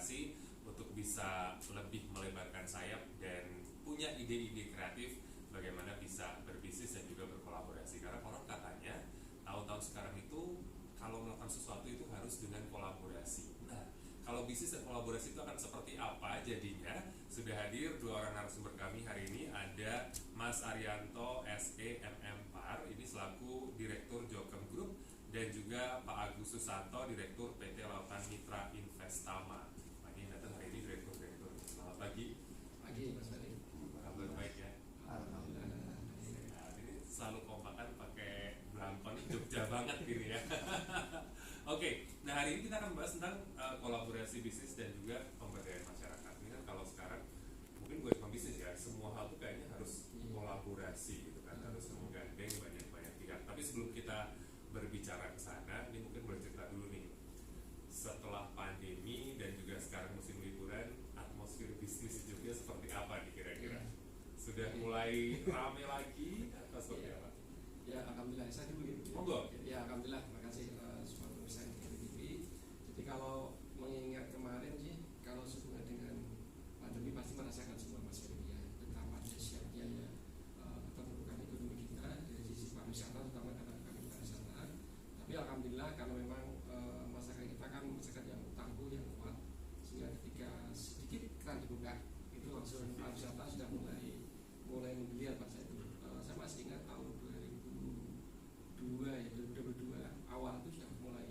motivasi untuk bisa lebih melebarkan sayap dan punya ide-ide kreatif bagaimana bisa berbisnis dan juga berkolaborasi. Karena konon katanya tahun-tahun sekarang itu kalau melakukan sesuatu itu harus dengan kolaborasi. Nah, kalau bisnis dan kolaborasi itu akan seperti apa jadinya? Sudah hadir dua orang narasumber kami hari ini. Ada Mas Arianto SE MM-Par, ini selaku Direktur Jokem Group, dan juga Pak Agus Susanto, Direktur PT Lautan Mitra Investama. Pagi yang datang hari ini Direktur. Selamat pagi. Pagi Mas Ferry. Kabar baik ya? Alhamdulillah. Nah, ini selalu kompakan pakai belangkon Jogja banget gini ya. Oke, nah hari ini kita akan membahas tentang kolaborasi bisnis dan juga pemberdayaan masyarakat. Ini kan kalau sekarang mungkin gue cuma bisnis ya, semua hal tuh kayaknya harus kolaborasi gitu kan, harus menggandeng banyak pihak. Tapi sebelum kita berbicara ke sana, ini mungkin boleh cerita dulu nih. Setelah pandemi dan juga sekarang musim liburan, atmosfer bisnis juga seperti apa nih kira-kira? Sudah mulai rame lagi atau seperti apa? Ya, alhamdulillah saya dulu ya. Monggo. Ya, alhamdulillah. Terima kasih semua pemirsa yang di TV. Jadi kalau mengingat kemarin sih, kalau sehubungan dengan pandemi pasti merasakan semua Mas Ferry ya, betapa dahsyatnya ya keterpurukan ekonomi kita dari sisi pariwisata, terutama karena kami pariwisata. Tapi alhamdulillah karena memang masyarakat kita kan masyarakat yang tangguh, yang kuat, sehingga ketika sedikit keran dibuka itu langsung pariwisata sudah mulai menggeliat Pak. Saya masih ingat tahun 2002 ya, 2022 awal itu sudah mulai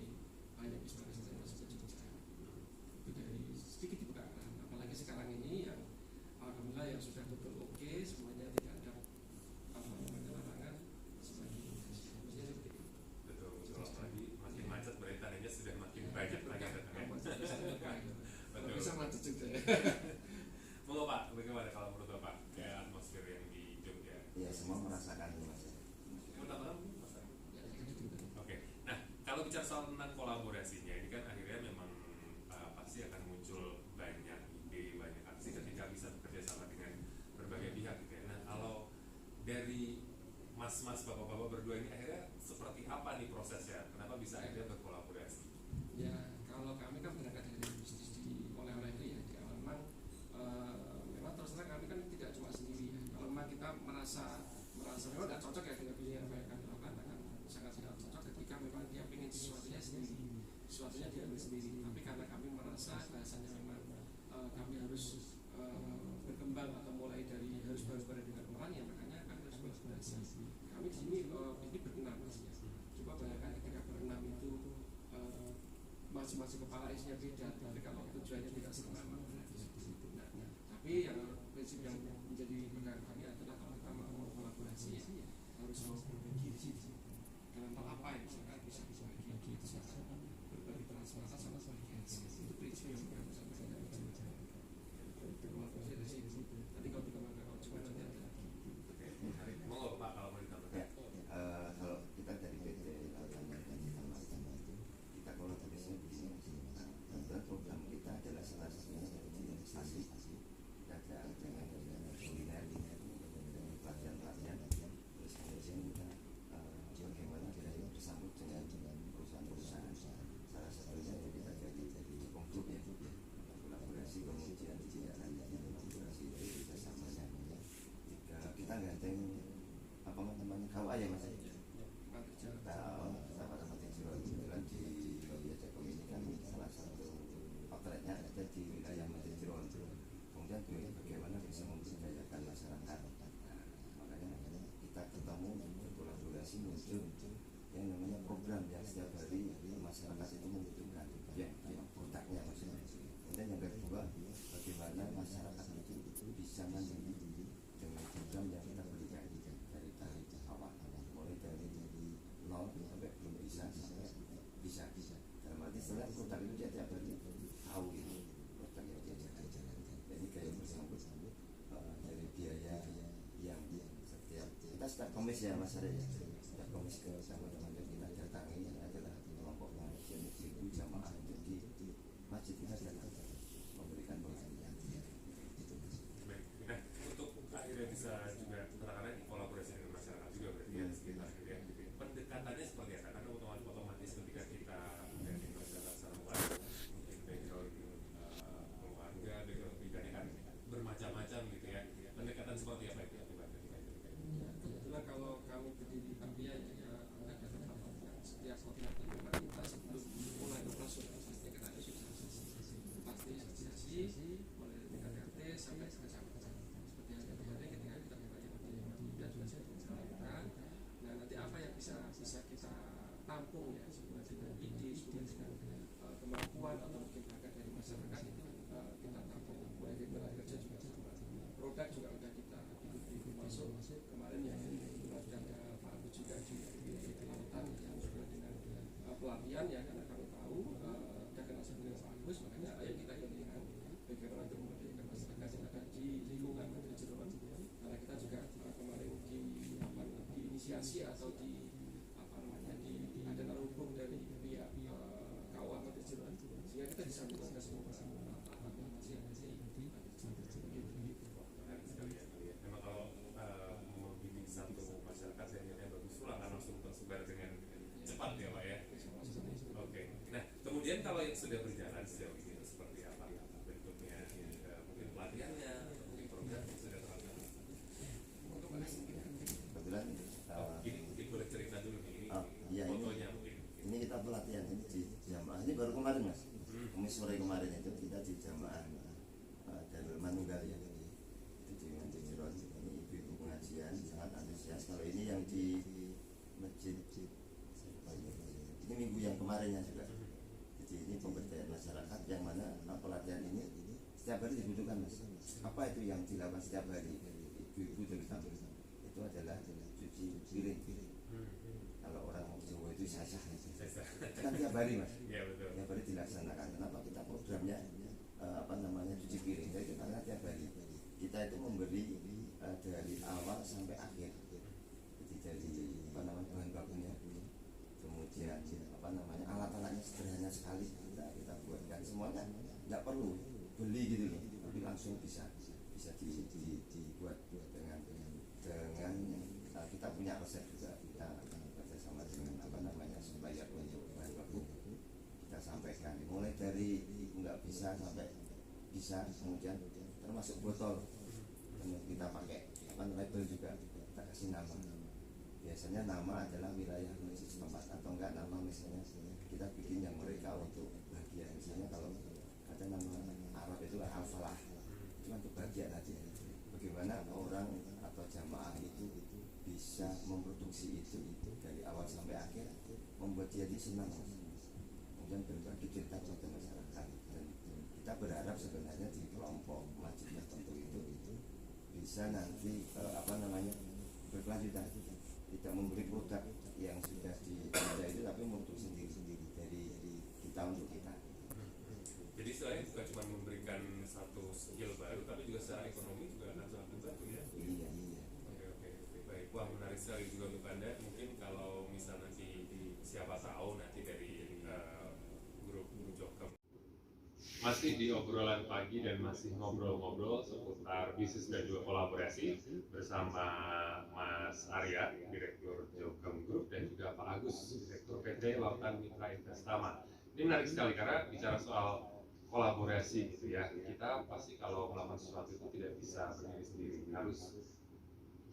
banyak bis pariwisata yang masuk ke Jogja. Itu dari sedikit dibuka keran. Apalagi sekarang ini yang alhamdulillah yang sudah betul oke, semuanya tidak ada larangan semakin maksudnya seperti itu. Betul, apalagi makin macet berarti tadinya sudah makin banyak lagi datangnya. Betul. Bisa macet juga. Monggo Pak, bagaimana kalau menurut Bapak kayak atmosfer yang di Jogja? Ya, semua merasakan itu Mas. Oke, nah kalau bicara soal tentang kolaborasinya, ini kan akhirnya memang pasti akan muncul banyak ide, banyak aksi ketika bisa bekerja sama dengan berbagai pihak gitu ya. Nah kalau dari mas-mas, bapak-bapak berdua ini akhirnya seperti apa nih prosesnya? Kenapa bisa akhirnya berkolaborasi? Ya, kalau kami kan berangkat dari bisnis di oleh-oleh itu ya, di awal memang terus terang kami kan tidak cuma sendiri ya. Kalau memang kita merasa memang tidak cocok ya dengan pilihan yang kami lakukan, akan sangat cocok ketika memang dia ingin sesuatunya sendiri, sesuatunya diambil sendiri. Tapi karena kami merasa bahasanya memang kami harus berkembang atau mulai dari harus bareng-bareng dengan orang ya, makanya kami harus kolaborasi. Kami di sini ini berenam Mas ya. Coba bayangkan ketika berenam itu masing-masing kepala isinya beda, tapi kalau tujuannya tidak sama nah, tapi yang prinsip yang menjadi pegangan kami adalah kalau kita mau kolaborasi ya, harus mau berbagi di sini. Dalam hal apa ya, misalkan bisa berbagi berbagi transparan sama sebagainya. Itu prinsip yang kami sampaikan dari kolaborasi dari situ. Tadi kalau kita mau cuma-cuma ada. Monggo Pak kalau mau ditambahkan. Kalau kita dari PT Lautan dan kita kolaborasinya begini. Tentunya program kita adalah salah satunya dari investasi. Ada dengan kuliner, dengan pelatihan, terus kemudian kita bagaimana kita bersambut dengan perusahaan-perusahaan. Salah satunya kita jadi Jokem Group ya, kolaborasi kemudian kolaborasi dari kerjasamanya. Kita gandeng apa namanya KUA ya Mas? Kita sama-sama di kebetulan di Jokem ini kan salah satu outletnya ada di wilayah Madiun. Kemudian bagaimana bisa memberdayakan masyarakat. Makanya kita ketemu berkolaborasi muncul yang namanya program yang setiap hari masyarakat itu membutuhkan ya produknya maksudnya. Kemudian yang kedua bagaimana masyarakat itu bisa mandiri dengan program yang kita berikan dari awal mulai dari nol sampai belum bisa sampai bisa. Dalam arti setelah produk itu dia tiap hari tahu itu produk yang dia jalan. Jadi kayak bersambut dari biaya yang setiap kita setiap komis ya Mas Ari ya, setiap komis ke teman-teman yang kita datangi adalah kelompok pengajian ibu jamaah jadi masjid kita datang memberikan pengajian itu. Baik, nah untuk akhirnya bisa juga karena kolaborasi dengan masyarakat juga berarti ya sekitar gitu ya. Pendekatannya seperti apa? Karena otomatis ketika kita menjadi masyarakat secara luas mungkin background setiap hari dibutuhkan mas. Apa itu yang dilakukan setiap hari ibu-ibu terutama itu adalah cuci piring. Kalau orang Jawa itu sasah kan tiap hari mas. Iya betul. Tiap hari dilaksanakan. Kenapa kita programnya cuci piring? Jadi karena tiap hari kita itu memberi dari awal sampai akhir. Jadi dari bahan bakunya, kemudian alat-alatnya sederhana sekali kita buatkan semuanya, nggak perlu beli gitu loh, tapi langsung bisa dibuat dengan kita punya resep juga, kita kerjasama dengan supplier untuk bahan baku kita sampaikan mulai dari nggak bisa sampai bisa, kemudian termasuk botol kita pakai label juga, kita kasih nama. Biasanya nama adalah wilayah masjid setempat, atau enggak nama misalnya kita bikin yang mereka untuk bahagia. Misalnya kalau ada nama Arab itu Al-Falah, itu untuk bahagia tadi. Bagaimana orang atau jamaah itu bisa memproduksi itu dari awal sampai akhir, membuat dia senang, kemudian berbagi cerita kepada masyarakat. Dan kita berharap sebenarnya di kelompok masjid tertentu itu bisa nanti berkelanjutan, tidak memberi produk yang sudah ada itu, tapi memproduksi sendiri dari kita untuk kita. Jadi selain bukan cuma memberikan satu skill baru, tapi juga secara ekonomi juga akan sangat membantu ya. Iya. Oke, baik. Wah, menarik sekali juga untuk Anda. Mungkin kalau misal nanti siapa tahu nanti dari grup Jokem masih di obrolan pagi dan masih ngobrol-ngobrol seputar bisnis dan juga kolaborasi bersama Mas Arya, Direktur Jokem Group, dan juga Pak Agus, Direktur PT Lautan Mitra Investama. Ini menarik sekali karena bicara soal kolaborasi gitu ya. Kita pasti kalau melakukan sesuatu itu tidak bisa berdiri sendiri, harus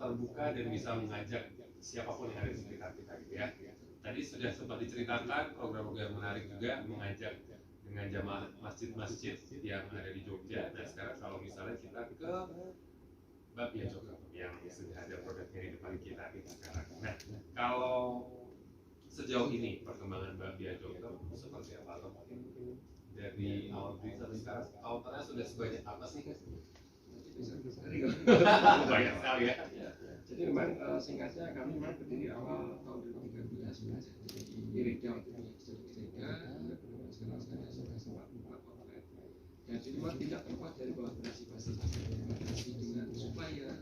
terbuka dan bisa mengajak siapapun yang ada di sekitar kita gitu ya. Tadi sudah sempat diceritakan program-program menarik juga, mengajak dengan jamaah masjid-masjid yang ada di Jogja. Nah sekarang kalau misalnya kita ke Bapia Jokem yang sudah ada produknya di depan kita sekarang. Nah kalau sejauh ini perkembangan Bapia Jokem seperti apa? Atau mungkin dari awal beli sampai sekarang counternya sudah sebanyak apa sih? Banyak sekali ya. Jadi memang singkatnya kami memang berdiri awal tahun 2013 di Irida, sekarang sudah sempat 4 outlet. Dan itu memang tidak terlepas dari kolaborasi dengan supplier,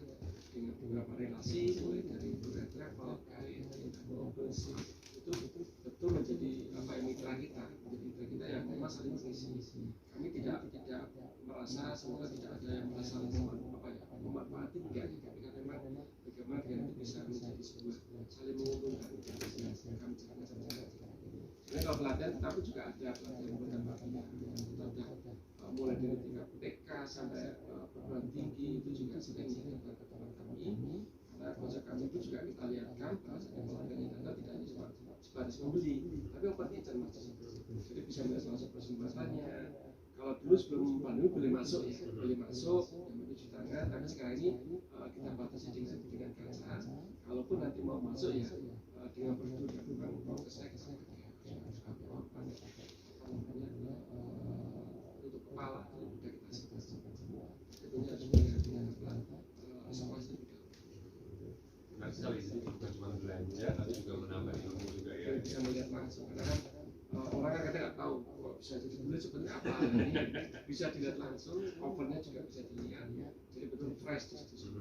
dengan beberapa relasi, mulai dari travel, guide, itu betul menjadi mitra kita yang memang saling mengisi. Kami tidak merasa, semoga tidak ada yang merasa memanfaatkan, enggak. Tapi kan memang bagaimana dengan itu bisa menjadi sebuah saling menguntungkan. Kami jangan sama-sama. Sebenarnya kalau pelatihan, tapi juga ada pelatihan bagian kita sudah mulai dari tingkat TK sampai perguruan tinggi, itu juga sering dilakukan kepada kami. Karena konsep kami itu juga kita lihatkan bahwasanya pelatihan yang ada tidak hanya cuma sebatas membeli, tapi operasinya cermat. Jadi bisa melihat salah satu persembahannya. Kalau dulu sebelum pandemi boleh masuk, yang mencuci tangan. Tapi sekarang ini kita batasi dengan kaca. Kalaupun nanti mau masuk ya dengan prosedur yang memang prosesnya kita untuk kepala itu sudah kita simpan. Tentunya harus dengan evaluasi lebih dahulu. Nah sekali sih bukan cuma belanja, tapi juga menambah ilmu juga ya. Bisa melihat langsung karena orang kan kadang nggak tahu kok bisa jadi dulu seperti apa. Ini bisa dilihat langsung, covernya juga bisa dilihat, jadi betul fresh di situ.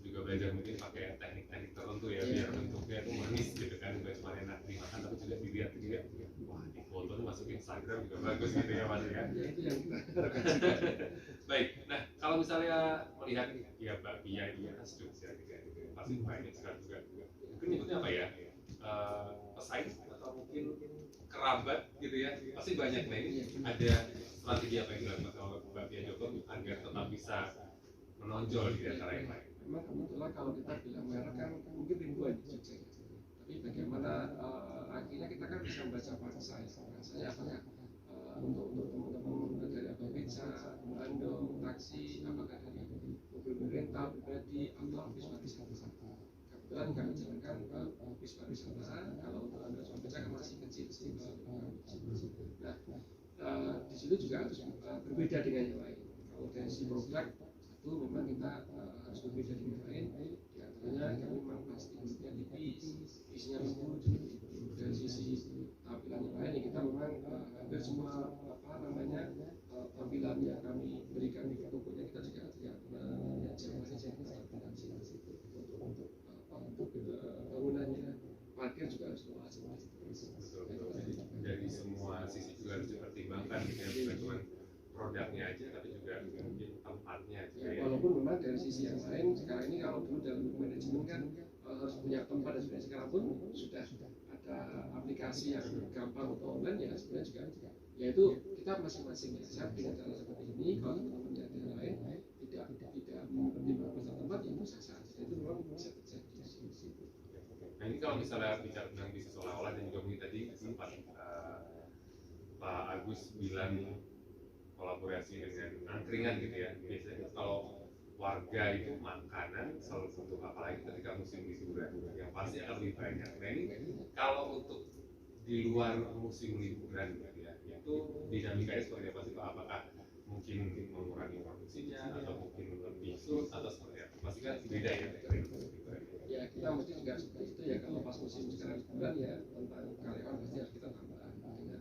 Juga belajar mungkin pakai teknik-teknik tertentu ya, biar bentuknya itu manis gitu kan, bukan cuma enak dimakan tapi juga dilihat wah di foto itu masuk Instagram juga bagus gitu ya mas ya. Itu yang kita Baik, nah kalau misalnya melihat ya Mbak Pia ini kan Jogja gitu pasti banyak sekali juga mungkin nyebutnya apa ya, pesaing atau mungkin kerabat gitu ya, pasti banyak. Nah ini ada strategi apa yang dilakukan oleh Mbak Pia Jokem agar tetap bisa menonjol di antara yang lain? Memang kebetulan kalau kita bilang merek kan mungkin ribuan di Jogja, tapi bagaimana akhirnya kita kan bisa membaca bahasanya apa ya, untuk teman-teman dari apa pizza, Bandung, taksi, apakah dari mobil rental pribadi atau bis pariwisata. Kebetulan kami jalankan bis pariwisata. Kalau untuk Anda beca kan masih kecil. Nah, di situ juga harus berbeda dengan yang lain. Kalau dari si produk satu memang kita harus berbeda dengan yang lain. Di antaranya kami memang plastiknya tipis, isinya lembut. Dari sisi tampilan yang lain ya kita memang hampir semua tampilan yang kami berikan di tokonya kita juga tidak tampilan situ untuk bangunannya, parkir juga harus luas. Betul. Dari semua sisi juga harus dipertimbangkan gitu ya, bukan cuma produknya aja tapi juga mungkin tempatnya juga ya. Walaupun memang dari sisi yang lain sekarang ini kalau dulu dalam manajemen kan harus punya tempat dan sebagainya, sekarang pun sudah ada aplikasi yang gampang untuk online ya sebenarnya juga yaitu kita masing-masing ya saya dengan cara seperti ini kalau teman-teman yang lain tidak mempertimbangkan masalah tempat ya itu sah-sah saja, itu memang bisa terjadi. Nah ini kalau misalnya bicara tentang bisnis olah-olah dan juga mungkin tadi sempat Pak Agus bilang kolaborasi dengan angkringan gitu ya, biasanya kalau warga itu makanan selalu butuh, apalagi ketika musim liburan yang pasti akan lebih banyak. Nah ini kalau untuk di luar musim liburan gitu ya, itu dinamikanya seperti apa sih Pak? Apakah mungkin mengurangi produksinya atau mungkin lebih surut atau seperti apa? Pasti kan beda ya dari musim liburan. Ya kita mesti juga seperti itu ya, kalau pas musim sekarang liburan ya tentang karyawan pasti harus kita tambah dengan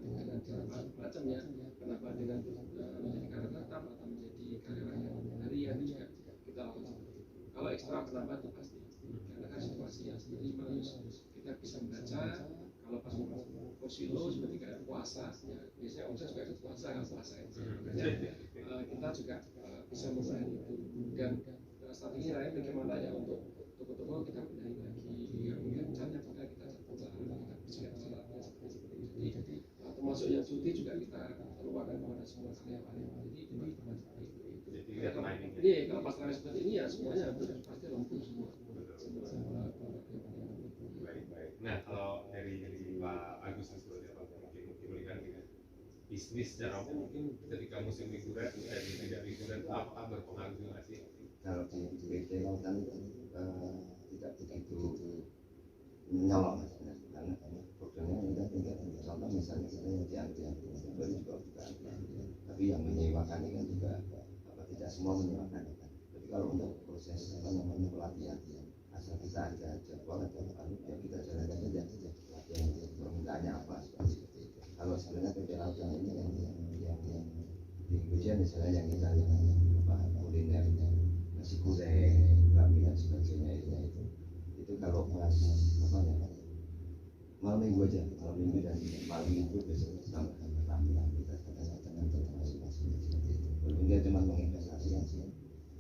macam ya, kenapa dengan menjadi karyawan tetap atau menjadi karyawan yang harian juga kita lakukan seperti itu. Kalau ekstra penambah itu pasti, karena kan situasi yang seperti ini kita bisa membaca. Kalau pas posilo seperti kayak puasa ya, biasanya omset juga ikut puasa kan puasa itu kita juga bisa mengurangi itu, dan strategi lain bagaimana ya untuk toko-toko kita benahi lagi yang mungkin catnya juga kita bersihkan salatnya seperti itu. Jadi termasuk yang cuti juga kita keluarkan kepada semua karyawan. Jadi kalau pas kali seperti ini ya semuanya pasti lumpuh semua. Baik. Nah kalau dari Pak Agus seperti apa mungkin melihat bisnis secara umum mungkin ketika musim liburan dan tidak liburan apakah berpengaruh nggak sih? Kalau di PT kan tidak begitu menyolok mas, karena programnya tidak contoh misalnya yang diambil baru juga bukan, tapi yang menyewakan ini kan juga tidak semua menyewakan. Tapi kalau untuk proses pelatihan asal kita ada jadwal atau ya kita jalankan saja pelatihan permintaannya apa seperti itu. Kalau sebenarnya PPL ini yang di Indonesia misalnya yang kita kuliner nasi goreng, kami dan sebagainya itu kalau pas malam minggu aja, malam minggu dan malam minggu besok sama tampilan kita dengan masing-masing seperti itu. Walaupun dia cuma menginvestasikan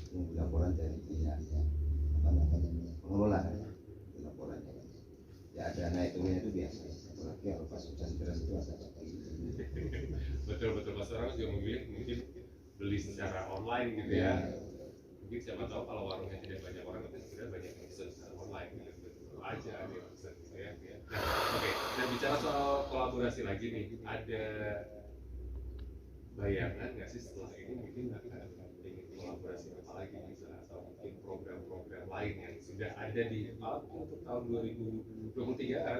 nunggu laporan dari pihak pengelola laporannya. Ya ada naik turunnya itu biasa. Apalagi kalau pas hujan deras itu ada seperti itu. Betul Mas, orang juga memilih mungkin beli secara online gitu ya. Mungkin siapa tahu kalau warungnya tidak banyak orang tapi sebenarnya banyak yang bisa secara online gitu. Betul aja ada yang bisa gitu ya. Nah, oke. Nah bicara soal kolaborasi lagi nih, ada bayangan nggak sih setelah ini mungkin akan ingin kolaborasi apa lagi misalnya atau mungkin program-program lain yang sudah ada di untuk tahun 2023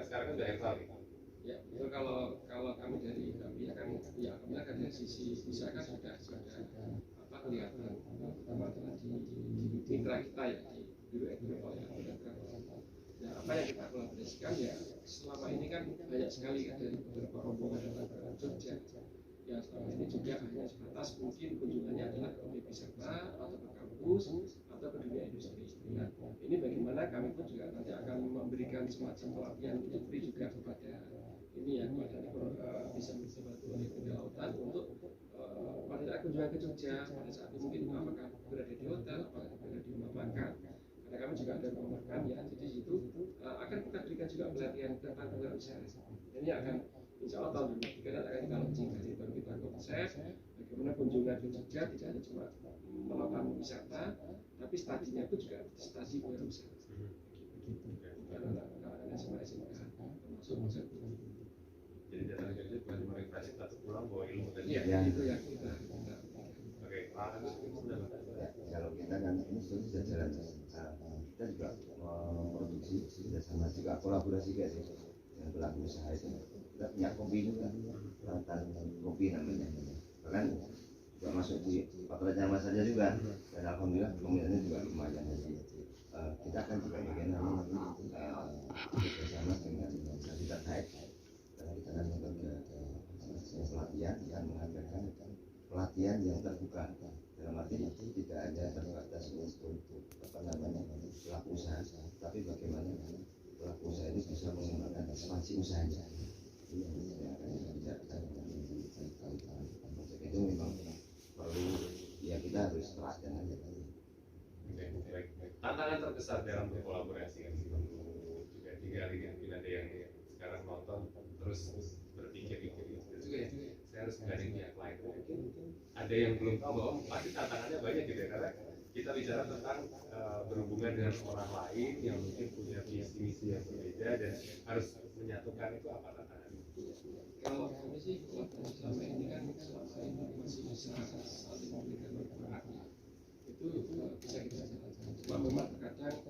sekarang kan udah akhir nih. Ya, itu kalau kami dari kami kan dari sisi usaha kan sudah kelihatan pertama adalah di mitra kita ya di biro ekonomi ya. Nah, apa yang kita kolaborasikan ya selama ini kan banyak sekali kan dari beberapa rombongan yang datang ke Jogja. Ya selama ini juga hanya sebatas mungkin kunjungannya adalah ke wisata atau ke kampus atau ke dunia industri. Nah, ini bagaimana kami pun juga nanti akan memberikan semacam pelatihan untuk free juga kepada ini ya, kepada bisa dibantu oleh kelautan untuk pada saat kunjungan ke Jogja, pada saat mungkin apakah berada di hotel, apakah berada di rumah makan. Karena kami juga ada rumah makan ya, jadi itu akan kita berikan juga pelatihan tentang usaha. Ini akan insya Allah tahun 2023 akan kita launching, jadi baru kita konsep bagaimana kunjungan ke Jogja tidak hanya cuma melakukan wisata, tapi stadinya pun juga studi berwisata. Karena semua SMK termasuk konsep. Jadi datang ke Jogja bukan cuma refreshing tapi pulang bawa ilmu tadi. Iya, itu yang kita. Oke, Pak Agus sudah. Kalau kita kan ini sudah jalan, kita juga memproduksi bersama juga kolaborasi guys dengan pelaku usaha itu. Kita kita punya kopi juga, lautan kopi namanya. Bahkan juga masuk di Fakultas Mas saja juga, dan alhamdulillah peminatnya juga lumayan. Jadi kita akan juga bagaimana bersama dengan instansi terkait, karena kita akan melakukan pelatihan yang mengadakan pelatihan yang terbuka, dalam arti tidak hanya terbatas untuk pelaku usaha, tapi bagaimana pelaku usaha ini bisa mengembangkan ekspansi usahanya. Itu memang perlu, ya kita harus teladan aja. Baik. Tantangan terbesar dalam berkolaborasi yang juga digali, mungkin ada yang sekarang nonton terus berpikir juga ya, saya harus menggandeng pihak lain. Ada yang belum tahu bahwa pasti tantangannya banyak gitu ya, karena kita bicara tentang berhubungan dengan orang lain yang mungkin punya visi misi yang berbeda dan harus menyatukan itu apa tantangannya? Kalau kami sih selama ini kan masih bisa saling memberikan manfaat, itu bisa kita jalankan. Cuma memang terkadang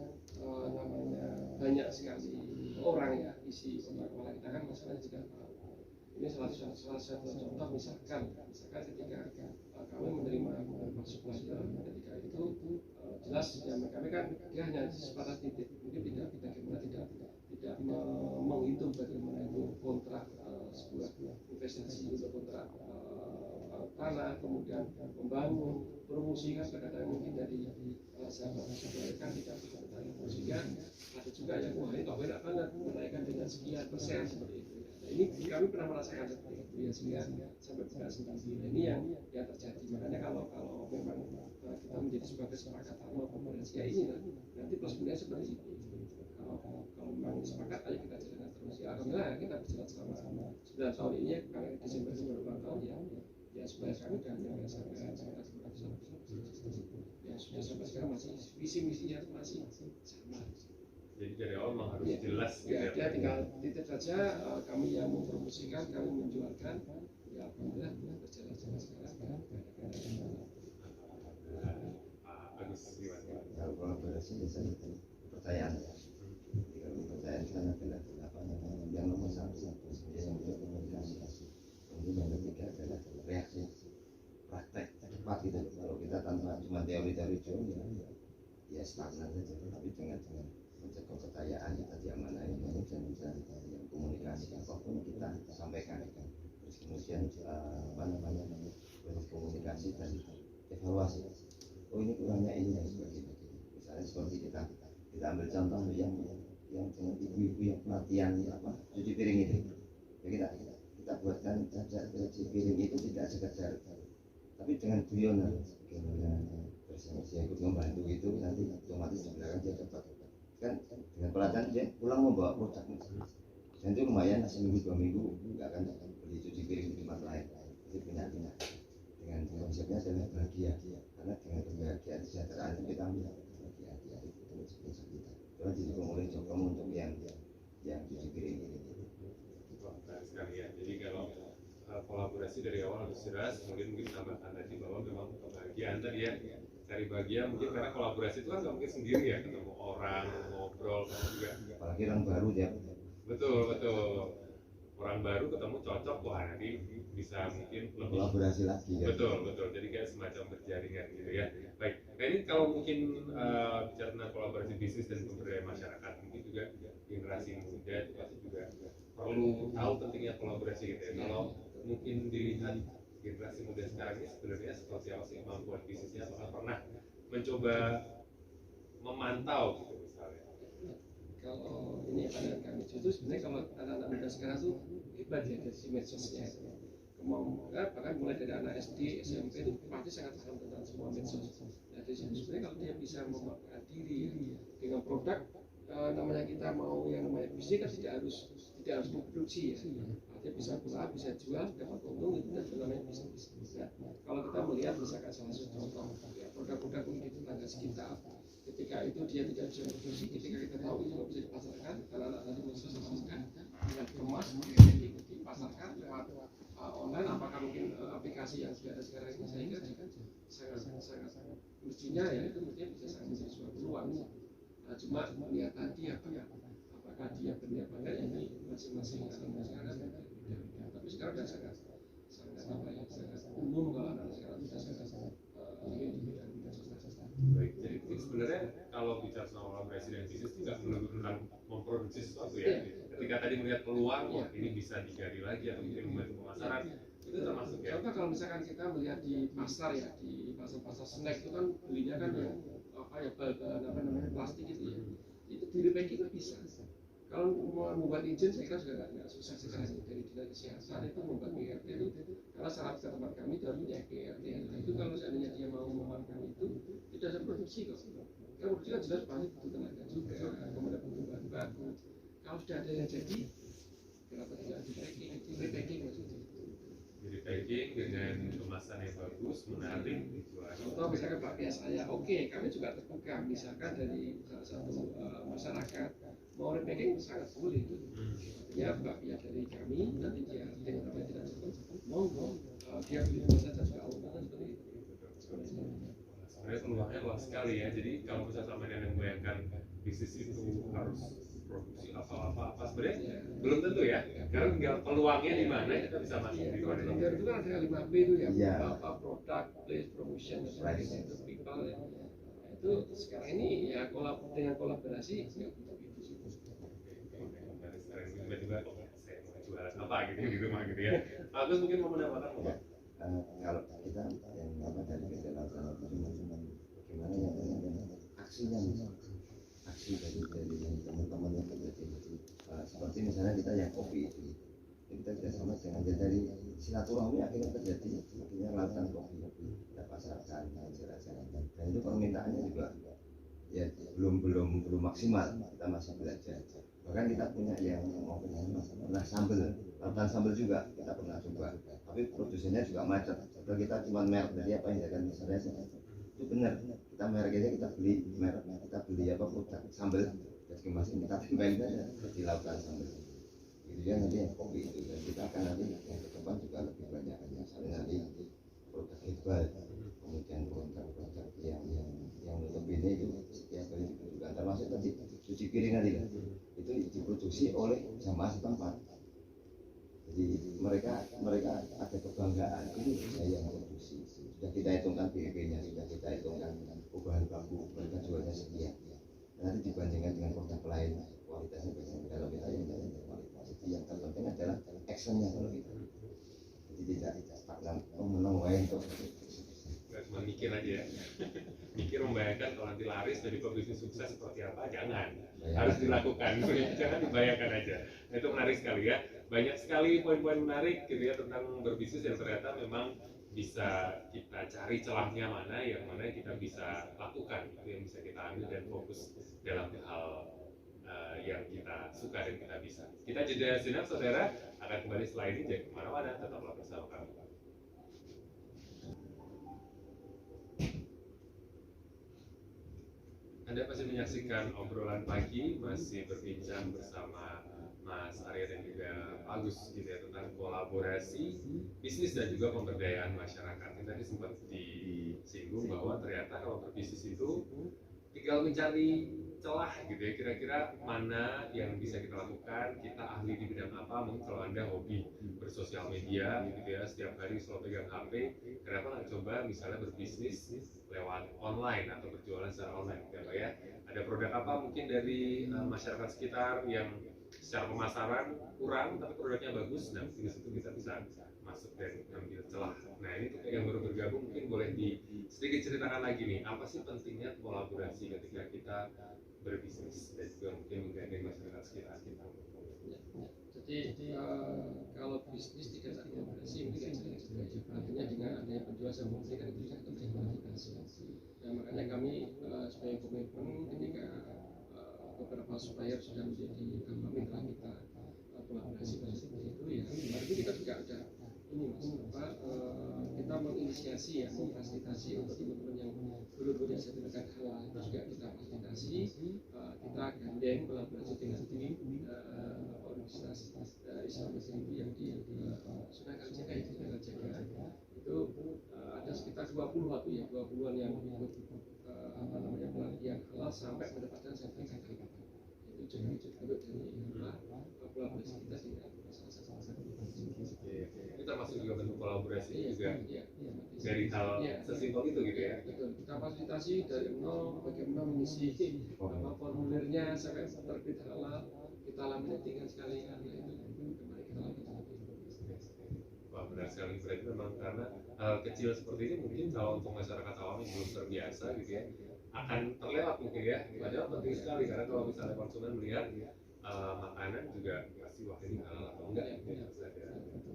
namanya banyak sekali orang ya isi kepala kita kan, masalahnya juga ini salah satu contoh misalkan ketika kami menerima masukan ketika itu jelas ya kami kan dia hanya sebatas titik, mungkin tidak menghitung bagaimana itu kontrak sebuah investasi untuk kontrak tanah, kemudian membangun promosi kan kadang-kadang mungkin dari sahabat-sahabat kan tidak tertarik promosinya, ada juga yang wah ini enak banget menaikkan dengan sekian persen seperti itu. Ini kami pernah merasakan seperti itu ya, sehingga sampai tidak sendiri. Ini yang terjadi. Makanya kalau memang kita menjadi sebuah kesepakatan maupun ya ini nanti plus minusnya seperti itu. Kalau memang sepakat, ayo kita jalan terus. Ya alhamdulillah kita berjalan sama-sama. Sudah tahun ini karena Desember ulang tahun ya supaya kami dan yang sampai sekarang ya sudah sampai sekarang masih visi misinya masih sama. Jadi dari awal memang harus jelas. Ya, dia tinggal titip saja, kami yang mempromosikan, kami menjualkan, ya alhamdulillah berjalan-jalan sekarang. Bagus gimana? Kalau kolaborasi biasanya kepercayaan. Kalau kepercayaan kan adalah apa namanya yang nomor satu, yang kedua komunikasi, kemudian yang ketiga adalah reaksi praktek cepat gitu. Kalau kita tanpa cuma teori-teori ya stagnan saja, tapi dengan mencegah kepercayaan kita diamanai ini dan bisa yang komunikasi apapun kita sampaikan, terus kemudian apa namanya komunikasi dan evaluasi. Oh ini kurangnya ini dan sebagainya. Misalnya seperti kita ambil contoh yang dengan ibu-ibu yang pelatihan apa cuci piring itu, ya kita buatkan saja cuci piring itu tidak sekedar, tapi dengan guyonan bersama saya ikut membantu itu nanti otomatis di belakang dia dapat kan dengan pelatihan dia pulang membawa produk dan itu lumayan seminggu 2 minggu nggak akan beli cuci piring di tempat lain. Itu punya dengan konsepnya adalah bahagia, karena dengan kebahagiaan kesejahteraan itu kita ambil bahagia itu kita karena didukung oleh Jokowi untuk yang cuci piring ini. Sekali ya. Jadi kalau kolaborasi dari awal harus jelas, mungkin tambahkan tadi bahwa memang kebahagiaan tadi ya, cari bahagia mungkin karena kolaborasi itu kan nggak mungkin sendiri ya, ketemu orang ngobrol juga. Apalagi orang baru ya. Betul. Orang baru ketemu cocok, wah nanti bisa mungkin lebih kolaborasi lagi ya. Betul. Jadi kayak semacam berjaringan gitu ya. Baik. Nah ini kalau mungkin bicara tentang kolaborasi bisnis dan pemberdayaan masyarakat, mungkin juga generasi muda itu pasti juga perlu tahu pentingnya kolaborasi gitu ya. Kalau mungkin dilihat generasi muda sekarang ini sebenarnya seperti apa sih kemampuan bisnisnya, apakah pernah mencoba memantau gitu misalnya? Kalau ini pandangan kami justru sebenarnya kalau anak-anak muda sekarang tuh hebat ya dari medsosnya. Bahkan mulai dari anak SD, SMP itu pasti sangat paham tentang semua medsos. Nah dari situ sebenarnya kalau dia bisa memaknai diri dengan produk, namanya kita mau yang namanya bisnis kan tidak harus memproduksi ya. Dia bisa usaha, bisa jual, dapat untung, itu kan namanya bisnis. Nah, kalau kita melihat misalkan salah satu contoh ya, produk-produk di tetangga sekitar, ketika itu dia tidak bisa produksi, ketika kita tahu itu bisa dipasarkan, anak-anak tadi bisa dipasarkan, dengan kemas, dipasarkan lewat online, apakah mungkin aplikasi yang sudah ada sekarang ini, saya kira sangat mestinya ya itu mestinya bisa sangat menjadi sebuah peluang. Nah, cuma melihat tadi apakah dia benar apa enggak, ini masing-masing masyarakat tapi sekarang sudah sangat apa ya, sangat umum kalau anak sekarang sudah sangat di bidang sosial. Baik, jadi itu sebenarnya kalau bicara soal kolaborasi dan bisnis itu nggak melulu tentang memproduksi sesuatu ya. Ketika tadi melihat peluang, wah ini bisa digali lagi atau mungkin membantu pemasaran, itu termasuk ya. Contoh kalau misalkan kita melihat di pasar ya, di pasar snack itu kan belinya kan yang apa ya, apa namanya, plastik gitu ya, itu di repacking kan bisa. Kalau mau membuat izin saya kira juga nggak susah sekali dari dinas kesehatan itu membuat PRT itu, karena syarat ke tempat kami itu harus punya PRT. Nah, itu kalau seandainya dia mau memakan itu tidak bisa produksi kok. Kalau produksi kan jelas pasti butuh tenaga juga, kemudian butuh bahan baku. Kalau sudah ada yang jadi, kenapa tidak di repacking maksudnya? Jadi packing dengan kemasan yang bagus, menarik, dijual. Contoh misalkan bakpia saya, oke, kami juga terbuka. Misalkan dari salah satu masyarakat mau repacking sangat boleh itu. Ya bakpia dari kami nanti dia dengan apa tidak cukup, mau dia beli dua saja juga aman seperti itu. Sebenarnya peluangnya luas sekali ya. Jadi kalau misalnya sama yang membayangkan bisnis itu harus produksi apa sebenarnya belum tentu ya. Karena tinggal peluangnya di mana kita bisa masuk di Kalau mana. di itu kan ada 5P itu ya, Iya. apa produk, place, promotion, price, itu people ya. Itu sekarang ini ya dengan kolaborasi nggak butuh itu. Tiba-tiba saya mau jualan apa gitu mah gitu ya. Agus mungkin mau menambahkan apa? Kalau kita yang apa dari kegiatan cuma gimana ya aksinya, aksi dari teman-teman yang terjadi seperti misalnya kita yang kopi itu kita tidak sama dengan dari silaturahmi akhirnya terjadi akhirnya lautan kopi kita pasarkan dan itu permintaannya juga ya belum maksimal, kita masih belajar. Bahkan kita punya yang mau pernah lautan sambal juga kita pernah coba, tapi produsennya juga macet. Kalau kita cuma merek dari apa yang kan misalnya itu benar, kita merek aja kita beli merek, kita beli apa produk sambal jadi kemasin kita tempelin aja di lautan sambal gitu ya. Nanti yang kopi itu dan kita akan nanti yang ke depan juga lebih banyak misalnya nanti produk herbal, kemudian produk yang lebih ini itu setiap kali dibutuhkan, termasuk tadi cuci piring tadi lah itu diproduksi oleh jamaah setempat. Jadi mereka ada kebanggaan, ini saya yang produksi, sudah kita hitungkan BEP-nya, sudah kita hitungkan bahan baku, mereka jualnya sekian. Nanti dibandingkan dengan produk lain kualitasnya berbeda, kalau kita yang kualitas. Jadi yang terpenting adalah actionnya kalau kita. Jadi tidak stagnan, menang wae terus. Nggak cuma mikir aja ya. Mikir membayangkan kalau nanti laris dari pebisnis sukses seperti apa, jangan. Harus dilakukan, jangan dibayangkan aja. Nah, itu menarik sekali ya. Banyak sekali poin-poin menarik gitu ya tentang berbisnis yang ternyata memang bisa kita cari celahnya mana yang kita bisa lakukan, yang bisa kita ambil dan fokus dalam hal yang kita suka dan kita bisa. Kita jeda sejenak saudara, akan kembali setelah ini, jangan kemana-mana, tetaplah bersama kami. Anda masih menyaksikan obrolan pagi, masih berbincang bersama Mas Arya dan juga Agus gitu ya, tentang kolaborasi bisnis dan juga pemberdayaan masyarakat. Ini tadi sempat disinggung bahwa ternyata kalau berbisnis itu tinggal mencari celah gitu ya, kira-kira mana yang bisa kita lakukan, kita ahli di bidang apa. Mungkin kalau Anda hobi bersosial media gitu ya, setiap hari selalu pegang HP, kenapa nggak coba misalnya berbisnis lewat online atau berjualan secara online gitu ya. Ada produk apa mungkin dari masyarakat sekitar yang secara pemasaran kurang tapi produknya bagus, nah di situ kita bisa masuk dan ambil celah. Nah ini untuk yang baru bergabung mungkin boleh sedikit ceritakan lagi nih, apa sih pentingnya kolaborasi ketika kita berbisnis dan juga mungkin menggandeng masyarakat sekitar kita. Jadi kalau bisnis tidak ada kolaborasi mungkin tidak jelas juga. Artinya dengan adanya penjual sama pembeli kan itu bisa kualifikasi. Nah makanya kami sebagai komitmen ketika beberapa supplier sudah menjadi mitra kita kolaborasi seperti itu ya. Berarti kita juga ada ini mas, kita menginisiasi ya, memfasilitasi untuk teman-teman yang belum punya sertifikat halal itu juga kita fasilitasi, kita gandeng kolaborasi dengan tim Universitas Islam Muslim yang di Sunan Kalijaga itu itu ada sekitar 20 waktu ya, 20-an yang ikut pelatihan halal sampai mendapatkan sertifikat. Itu juga dari kolaborasi kita dengan salah satu Itu termasuk juga bentuk kolaborasi juga iya, dari hal sesimpel itu gitu ya. betul. Kita fasilitasi dari nol bagaimana mengisi formulirnya sampai terbit halal, kita laminatingkan sekalian. Nah, itu kemarin kita lakukan. Wah, benar sekali. Berarti memang karena hal kecil seperti ini mungkin kalau untuk masyarakat awam yang belum terbiasa gitu ya akan terlewat mungkin ya. Padahal penting sekali karena kalau misalnya konsumen melihat makanan juga pasti wah ini halal atau enggak gitu ya, harus ada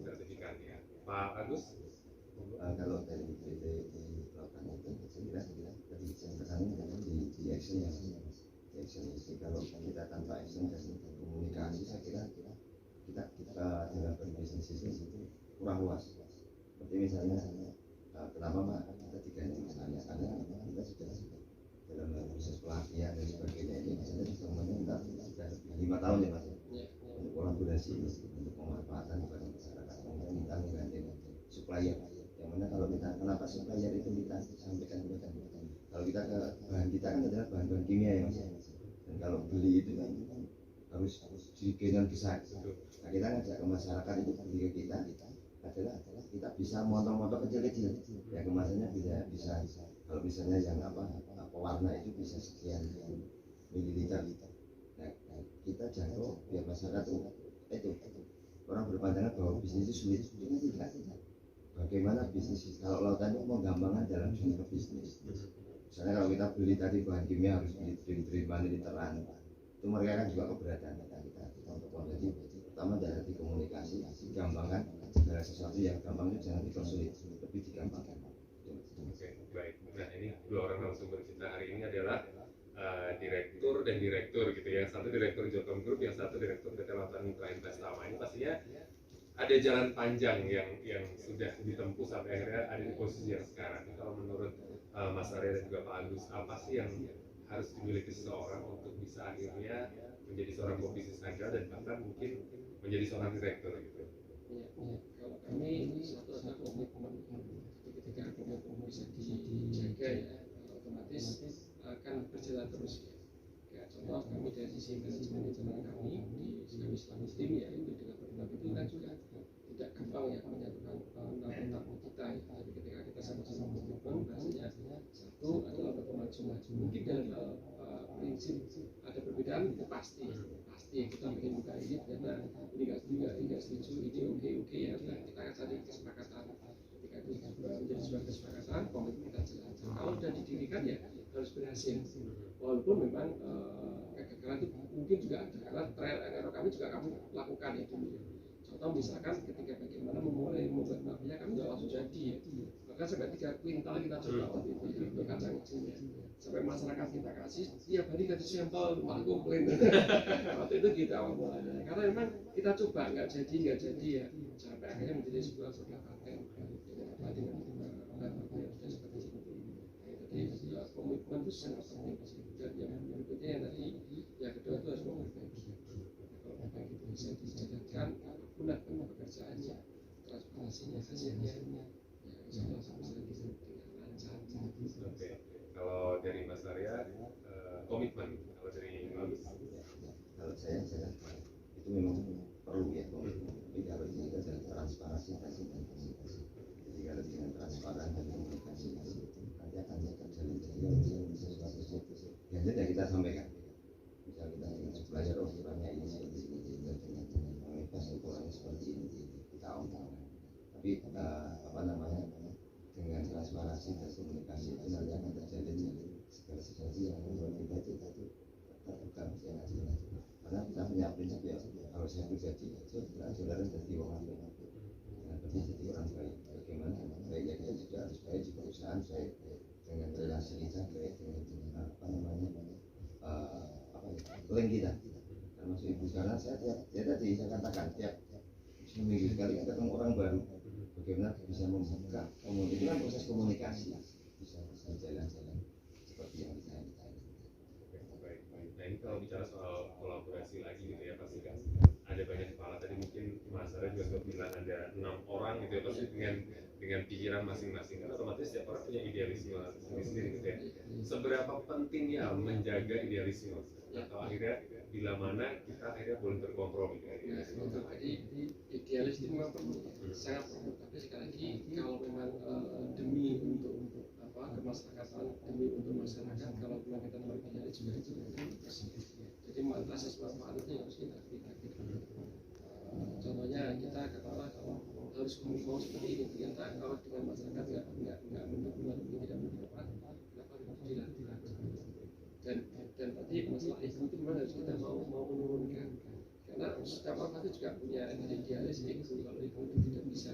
sertifikatnya. Pak Agus? Kalau dari di lapangan itu saya kira tadi saya tekankan adalah di action ya, di action itu kalau kita tanpa action dan komunikasi saya kira kita dalam berbisnis itu kurang luas. Seperti misalnya kenapa Pak kita diganti misalnya karena kita sudah dalam proses pelatihan dan sebagainya ini misalnya sudah 5 tahun ya Mas untuk kolaborasi untuk pemanfaatan kepada masyarakat kita mengganti supplier yang mana kalau kita kenapa supplier itu kita sampaikan kepada kalau kita ke bahan kita kan adalah bahan-bahan kimia ya Mas dan kalau beli itu kan harus dikirimkan besar. Nah, kita ngajak ke masyarakat itu beli ke kita adalah kita bisa motong-motong kecil-kecil ya kemasannya bisa kalau misalnya yang apa warna itu bisa sekian mililiter. Nah, kita jangkau biar masyarakat itu orang berpandangan bahwa bisnis itu sulit. Tidak. Bagaimana bisnis kalau lautan itu mau gampangan dalam dunia bisnis. Misalnya kalau kita beli tadi bahan kimia harus beli drip literan itu mereka kan juga keberatan kita untuk jadi pertama dari komunikasi gampangkan segala sesuatu yang gampang itu jangan dipersulit lebih digampangkan. Oke, baik. Nah ini dua orang narasumber kita hari ini adalah direktur dan direktur gitu ya. Yang satu direktur Jotkom Group, yang satu direktur PT Lautan Mitra Investama. Ini pastinya ada jalan panjang yang sudah ditempuh sampai akhirnya ada di posisi yang sekarang. Kalau menurut Mas Arya dan juga Pak Agus, apa sih yang harus dimiliki seseorang untuk bisa akhirnya menjadi seorang pebisnis handal dan bahkan mungkin menjadi seorang direktur gitu? Kalau kami satu adalah komitmen. Ketika komitmen bisa dijaga ya, otomatis akan berjalan terus ya. Kayak contoh kami dari sisi manajemen internal kami di Islamic Team ya itu dengan berbagai itu kan juga tidak gampang ya menyatukan otak kita ya. Jadi ketika kita sama-sama komitmen bahasanya satu adalah berkemajuan. Mungkin dalam prinsip ada perbedaan itu pasti kita ingin buka ini karena ini nggak setuju ini oke ya kita akan cari kesepakatan. Ketika itu menjadi sebuah kesepakatan komitmen kita jalankan. Kalau sudah didirikan ya harus berhasil. Walaupun memang kegagalan itu mungkin juga ada karena trial and error kami juga kami lakukan ya dulu. Contoh misalkan ketika bagaimana memulai membuat mafia kami nggak langsung jadi ya. Bahkan sampai 3 kuintal kita coba waktu itu kacang kecilnya. Sampai masyarakat kita kasih tiap hari kasih sampel malah komplain. Waktu itu kita awalnya karena memang kita coba nggak jadi ya sampai akhirnya menjadi sebuah produk paten dengan sudah seperti itu. Jadi komitmen itu sangat penting. Dan yang berikutnya yang tadi yang kedua itu harus memperbaiki. Kalau memperbaiki itu bisa dijalankan mudah pekerjaannya, transparansinya, hasilnya, ya insya Allah bisa dengan lancar. Oke. Kalau dari Mas Arya komitmen, kalau dari Agus? Kalau saya itu memang perlu ya komitmen. Tapi kalau ini kan transparansi dan komunikasi. Jadi kalau dengan transparan dan komunikasi itu nanti akan terjalin sesuatu yang tidak kita sampaikan. Misal kita dengan supplier ukurannya ini seperti ini dengan investasi ukurannya seperti ini kita omong. Tapi dengan transparansi dan komunikasi itu nanti akan terjalin segala sesuatu yang membuat kita itu terbuka karena kita punya prinsip ya kalau saya pribadi itu saudara jadi orang baik dengan berarti jadi orang baik bagaimana baiknya kita juga harus baik di perusahaan baik dengan relasi kita baik dengan link kita termasuk ibu karena saya tadi saya katakan tiap seminggu sekali kita ketemu orang baru bagaimana bisa membuka itu kan proses komunikasi bisa jalan-jalan seperti yang kita baik. Nah ini kalau bicara soal kolaborasi lagi gitu ya pasti kan ada banyak kepala tadi mungkin Mas Arya juga sempat bilang ada 6 orang gitu ya pasti dengan dengan pikiran masing-masing, kan otomatis setiap orang punya idealisme sendiri-sendiri gitu ya. Seberapa pentingnya menjaga idealisme, atau akhirnya bila mana kita akhirnya boleh berkompromi dengan idealisme? Jadi idealis itu memang perlu, sangat perlu. Tapi sekali lagi kalau memang demi untuk kemaslahatan, demi untuk masyarakat, kalau memang kita mau idealis juga itu jadi asas manfaat itu harus kita pikirkan. Contohnya kita katakanlah kalau harus mau seperti ini, ternyata kalau dengan masyarakat nggak mendukung atau tidak mendukung, kenapa harus dilakukan? Dan tadi masalah ego itu memang harus kita mau menurunkan, karena setiap orang itu juga punya idealis ego. Kalau ego itu tidak bisa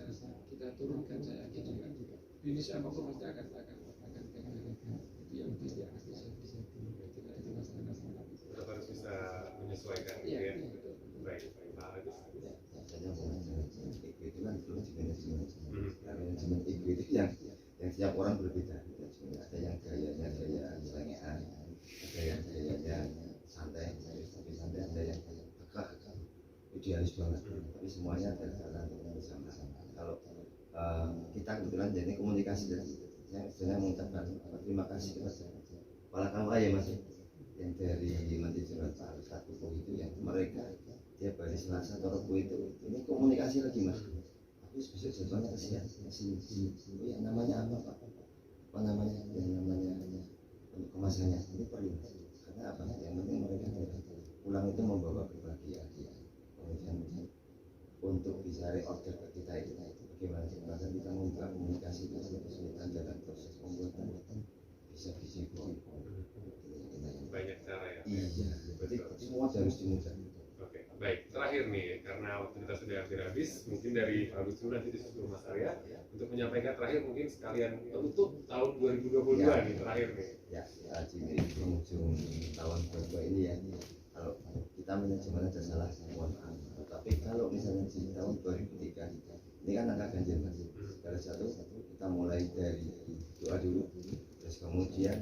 kita turunkan, saya yakin juga bisnis apapun pasti akan itu yang pasti akan bisa itu masyarakat tetap harus bisa menyesuaikan gitu ya. Baik, Pak Agus. Saya mau ego itu kan belum manajemen ego itu yang setiap orang berbeda. Ada yang gayanya gaya selengean, ada yang gayanya santai, tapi santai, ada yang tegak, idealis banget. Tapi semuanya ada jalan sama-sama. Kalau kita kebetulan jadi komunikasi, saya mengucapkan terima kasih kepada kepala KUA ya Mas, yang dari manajemen Pak Satu itu yang mereka tiap hari Selasa atau Rabu itu ini komunikasi lagi Mas. Aku bisa jadwalnya kesian, oh ya namanya apa Pak? Apa namanya? Yang namanya kemasannya ini perlu, karena apa? Yang penting mereka pulang itu membawa kebahagiaan. Kemudian untuk bisa reorder ke kita itu bagaimana cara kita membuka komunikasi itu kesulitan dalam proses pembuatan bisa Banyak cara ya. Iya, berarti semua harus dimudahkan. Oke, baik. Terakhir nih, karena waktu kita sudah hampir habis, mungkin dari Pak Agus dulu nanti disusul Mas Arya untuk menyampaikan terakhir mungkin sekalian penutup tahun 2022 ya. Nih terakhir nih. Ya, di penghujung tahun 2022 ini ya. Kalau kita manajemen ada salah mohon maaf. Tapi kalau misalnya di tahun 2003 ini kan angka ganjil Mas. Kalau satu kita mulai dari doa dulu, terus kemudian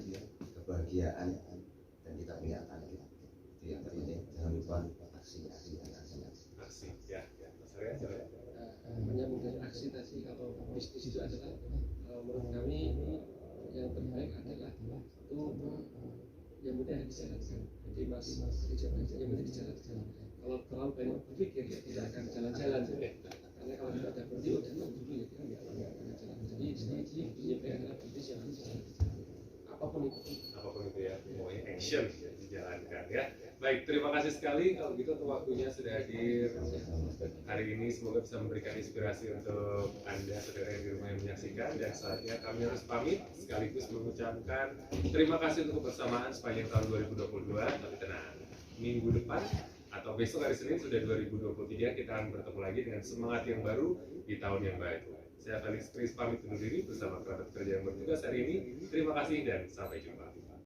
kebahagiaan, dan kita punya target. Itu yang penting. Jangan lupa aksi ya. Mas Arya, namanya menjadi aksi tadi. Kalau bisnis itu adalah menurut kami yang terbaik adalah itu yang mudah dijalankan. Jadi mas yang mudah dijalankan. Kalau terlalu banyak berpikir ya tidak akan jalan-jalan. Karena kalau kita ada berhenti udah dulu ya kita nggak akan jalan. Jadi ini adalah bisnis yang harus dijalankan. Apapun itu ya, pokoknya action ya, dijalankan ya. Baik, terima kasih sekali kalau gitu untuk waktunya sudah hadir hari ini. Semoga bisa memberikan inspirasi untuk Anda saudara yang di rumah yang menyaksikan. Dan saatnya kami harus pamit sekaligus mengucapkan terima kasih untuk kebersamaan sepanjang tahun 2022. Tapi tenang, minggu depan atau besok hari Senin sudah 2023, kita akan bertemu lagi dengan semangat yang baru di tahun yang baru. Saya Felix Chris pamit undur diri bersama kerabat kerja yang bertugas hari ini. Terima kasih dan sampai jumpa.